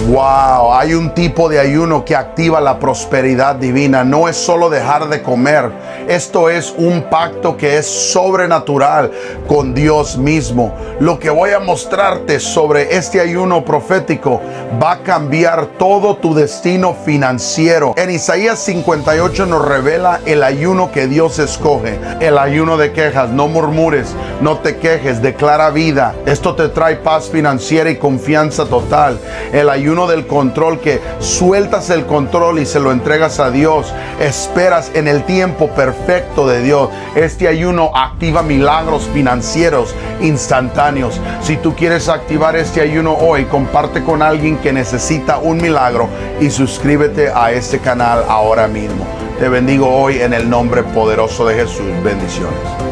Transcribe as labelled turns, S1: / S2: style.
S1: Wow, hay un tipo de ayuno que activa la prosperidad divina. No es solo dejar de comer. Esto es un pacto que es sobrenatural con Dios mismo. Lo que voy a mostrarte sobre este ayuno profético va a cambiar todo tu destino financiero. En Isaías 58 nos revela el ayuno que Dios escoge. El ayuno de quejas. No murmures, no te quejes, declara vida. Esto te trae paz financiera y confianza total. El ayuno del control, que sueltas el control y se lo entregas a Dios. Esperas en el tiempo perfecto de Dios. Este ayuno activa milagros financieros instantáneos. Si tú quieres activar este ayuno hoy, comparte con alguien que necesita un milagro y suscríbete a este canal ahora mismo. Te bendigo hoy en el nombre poderoso de Jesús. Bendiciones.